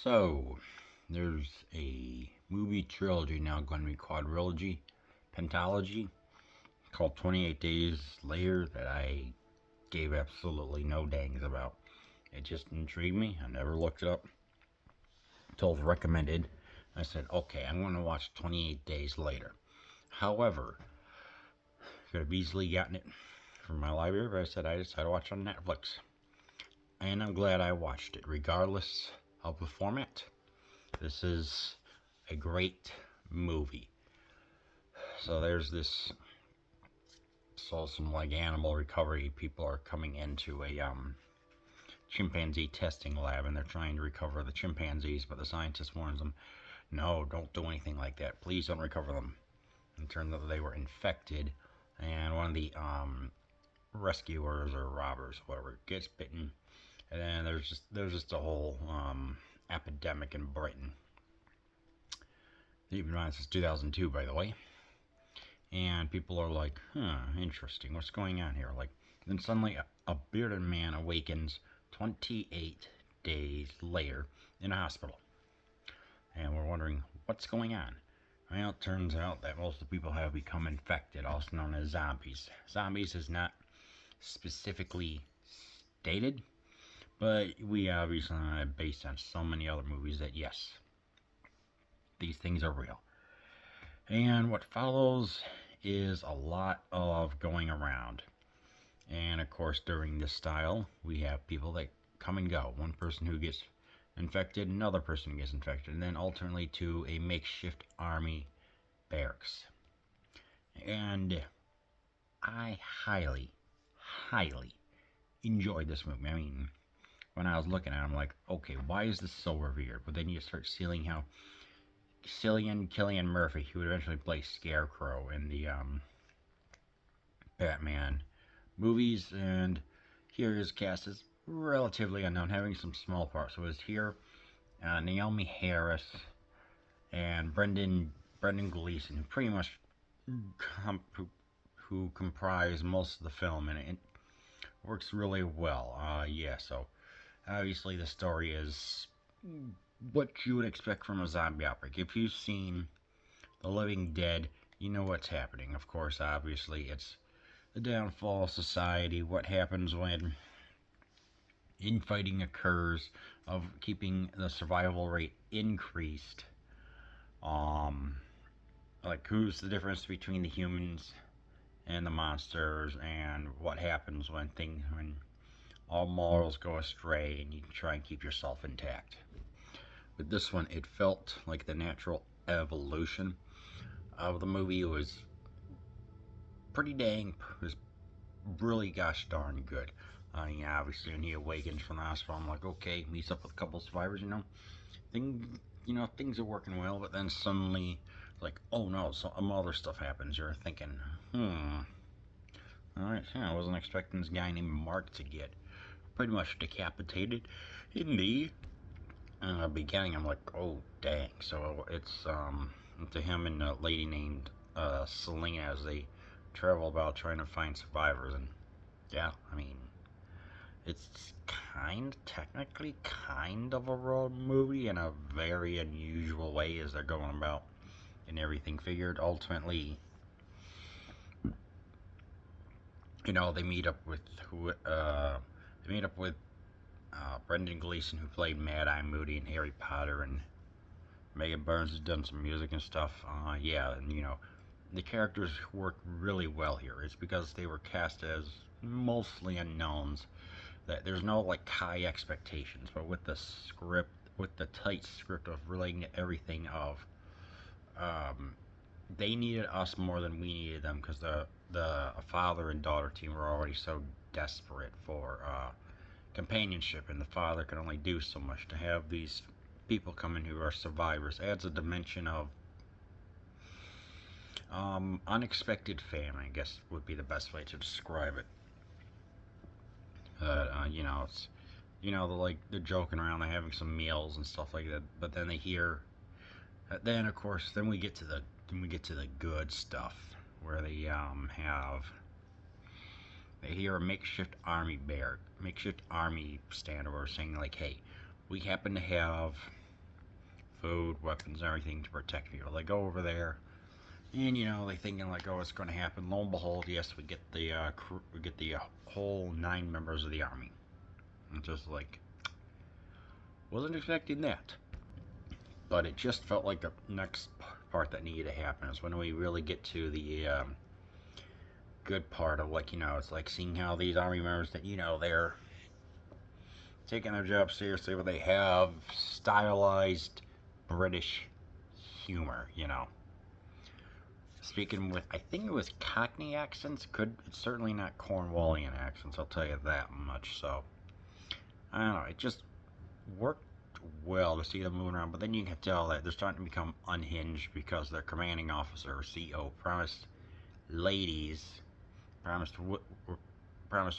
So, there's a movie trilogy now going to be quadrilogy, pentalogy, called 28 Days Later that I gave absolutely no dangs about. It just intrigued me. I never looked it up until it was recommended. I said, okay, I'm going to watch 28 Days Later. However, could have easily gotten it from my library, but I said I decided to watch it on Netflix. And I'm glad I watched it, regardless of the format. This is a great movie. So there's this, so some like animal recovery people are coming into a chimpanzee testing lab, and they're trying to recover the chimpanzees, but the scientist warns them, no, don't do anything like that. Please don't recover them. And it turns out they were infected, and one of the rescuers or robbers, whatever, gets bitten, and then there's just a whole epidemic in Britain. Keep in mind, this is 2002, by the way. And people are like, interesting, what's going on here? Like, then suddenly a bearded man awakens 28 days later in a hospital. And we're wondering, what's going on? Well, it turns out that most of the people have become infected, also known as zombies. Zombies is not specifically stated, but we obviously know based on so many other movies that yes, these things are real. And what follows is a lot of going around. And of course, during this style, we have people that come and go. One person who gets infected, another person gets infected, and then ultimately to a makeshift army barracks. And I highly, highly enjoyed this movie. I mean, when I was looking at it, I'm like, okay, why is this so revered? But then you start seeing how Cillian Murphy, who would eventually play Scarecrow in the Batman movies, and here his cast is relatively unknown, having some small parts. So it's here Naomi Harris and Brendan Gleeson, who pretty much who comprise most of the film, and it works really well. So obviously the story is what you would expect from a zombie outbreak. If you've seen The Living Dead, you know what's happening. Of course, obviously, it's the downfall of society, what happens when infighting occurs, of keeping the survival rate increased. Like who's the difference between the humans and the monsters, and what happens when all morals go astray and you try and keep yourself intact. With this one, it felt like the natural evolution of the movie. It was pretty dang, it was really gosh darn good. Obviously, when he awakens from the hospital, I'm like, okay, meets up with a couple of survivors, things are working well, but then suddenly, like, oh no, some other stuff happens. You're thinking, alright, I wasn't expecting this guy named Mark to get pretty much decapitated in the beginning. I'm like, oh dang. So it's to him and a lady named Selena as they travel about trying to find survivors. And yeah, I mean, it's technically kind of a road movie in a very unusual way as they're going about and everything figured. Ultimately, they meet up with Brendan Gleeson, who played Mad Eye Moody in Harry Potter, and Megan Burns has done some music and stuff. And the characters work really well here. It's because they were cast as mostly unknowns, that there's no like high expectations, but with the tight script of relating to everything of, they needed us more than we needed them, because the father and daughter team were already so desperate for companionship, and the father can only do so much. To have these people come in who are survivors adds a dimension of unexpected family, I guess would be the best way to describe it. It's they're joking around, they're having some meals and stuff like that, but then they hear. Then of course, then we get to the good stuff, where they hear a makeshift army stand over saying like, hey, we happen to have food, weapons, everything to protect people. They go over there, and they thinking like, oh, it's going to happen. Lo and behold, yes, we get the whole 9 members of the army. And just like, wasn't expecting that. But it just felt like the next part that needed to happen is when we really get to the good part of, like, it's like seeing how these army members that, they're taking their job seriously, but they have stylized British humor. Speaking with, I think it was Cockney accents. It's certainly not Cornwallian accents, I'll tell you that much. So, I don't know, it just worked well to see them moving around, but then you can tell that they're starting to become unhinged because their commanding officer, or CO, promised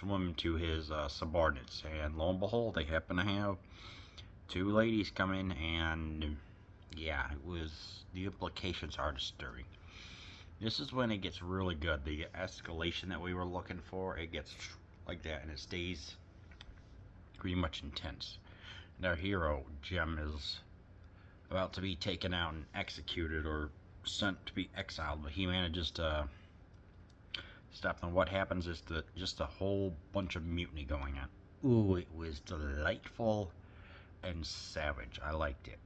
women to his subordinates, and lo and behold, they happen to have 2 ladies come in, and yeah, the implications are disturbing. This is when it gets really good. The escalation that we were looking for, it gets like that, and it stays pretty much intense. And our hero, Jem, is about to be taken out and executed or sent to be exiled, but he manages to stop them. What happens is just a whole bunch of mutiny going on. Ooh, it was delightful and savage. I liked it.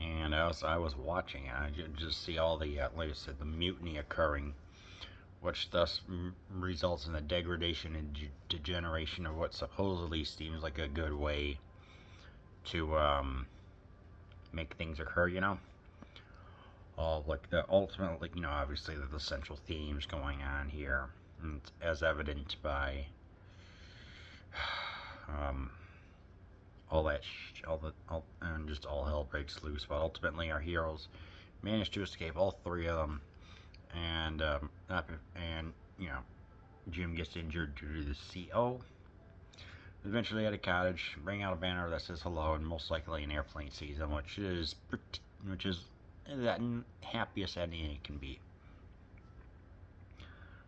And as I was watching it, I just see all the, like I said, the mutiny occurring, which thus results in the degradation and degeneration of what supposedly seems like a good way to make things occur. Like the ultimate, like, obviously the central themes going on here, and as evident by and just all hell breaks loose. But ultimately, our heroes manage to escape, all 3 of them, and Jim gets injured due to the CO. Eventually, at a cottage, bring out a banner that says hello, and most likely an airplane sees them, which is that happiest ending it can be.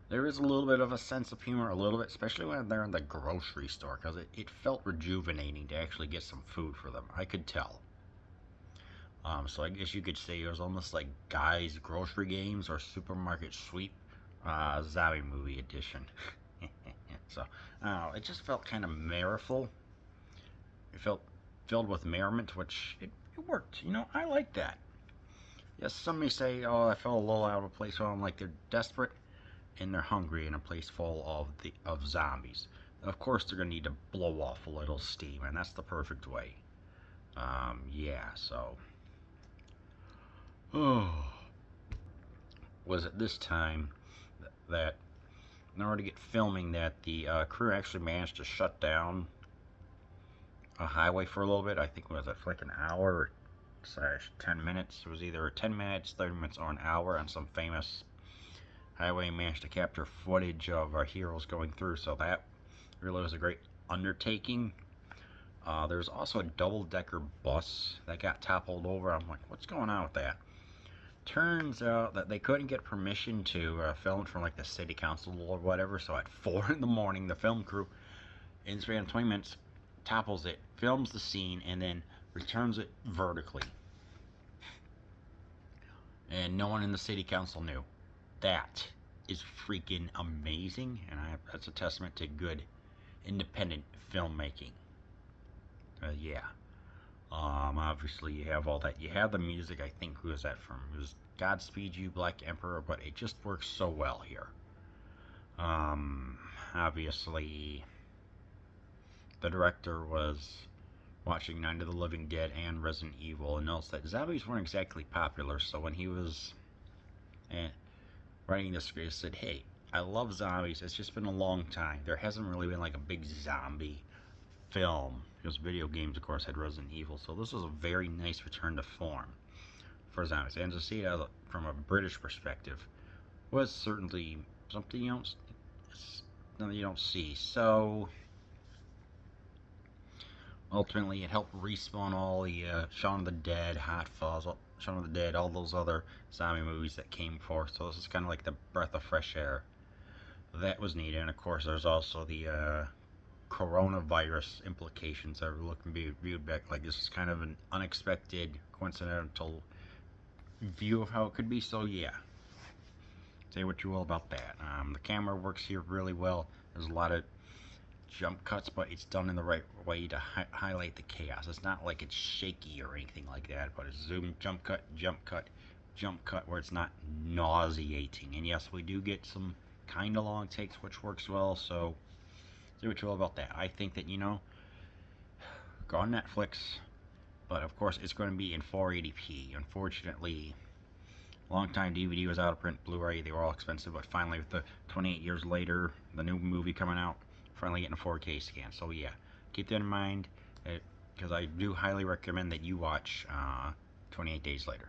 There is a little bit of a sense of humor, a little bit, especially when they're in the grocery store, because it felt rejuvenating to actually get some food for them. I could tell. So I guess you could say it was almost like Guy's Grocery Games or Supermarket Sweep zombie movie edition. So, I don't know, it just felt kind of merriful. It felt filled with merriment, which it worked. I like that. Yes, some may say, oh, I felt a little out of place. Well, I'm like, they're desperate and they're hungry in a place full of zombies. Of course, they're going to need to blow off a little steam, and that's the perfect way. Yeah, so... was it this time that in order to get filming that the crew actually managed to shut down a highway for a little bit. I think it was for like an hour / 10 minutes. It was either 10 minutes, 30 minutes, or an hour on some famous highway. Managed to capture footage of our heroes going through, so that really was a great undertaking. There's also a double-decker bus that got toppled over. I'm like, what's going on with that? Turns out that they couldn't get permission to film from like the city council or whatever, so at 4 in the morning, the film crew, in the span of 20 minutes, topples it, films the scene, and then returns it vertically. And no one in the city council knew. That is freaking amazing, and that's a testament to good independent filmmaking. Yeah. Obviously you have all that. You have the music, I think, who is that from? It was Godspeed You, Black Emperor, but it just works so well here. Obviously, the director was watching Night of the Living Dead and Resident Evil, and noticed that zombies weren't exactly popular, so when he was writing the script, he said, hey, I love zombies, it's just been a long time. There hasn't really been like a big zombie film, because video games, of course, had Resident Evil, so this was a very nice return to form for zombies, and to see it from a British perspective was certainly something you don't see. So ultimately, it helped respawn all the Shaun of the Dead, Hot Fuzz, Shaun of the Dead, all those other zombie movies that came forth. So this is kind of like the breath of fresh air that was needed. And of course, there's also the coronavirus implications are looking to be viewed back. Like, this is kind of an unexpected, coincidental view of how it could be. So yeah, say what you will about that. The camera works here really well. There's a lot of jump cuts, but it's done in the right way to highlight the chaos. It's not like it's shaky or anything like that, but it's zoom, jump cut, jump cut, jump cut, where it's not nauseating. And yes, we do get some kind of long takes, which works well. So say what you will about that. I think that, go on Netflix, but of course it's going to be in 480p. Unfortunately, long time DVD was out of print, Blu-ray, they were all expensive, but finally, with the 28 years later, the new movie coming out, finally getting a 4K scan. So yeah, keep that in mind, because I do highly recommend that you watch 28 Days Later.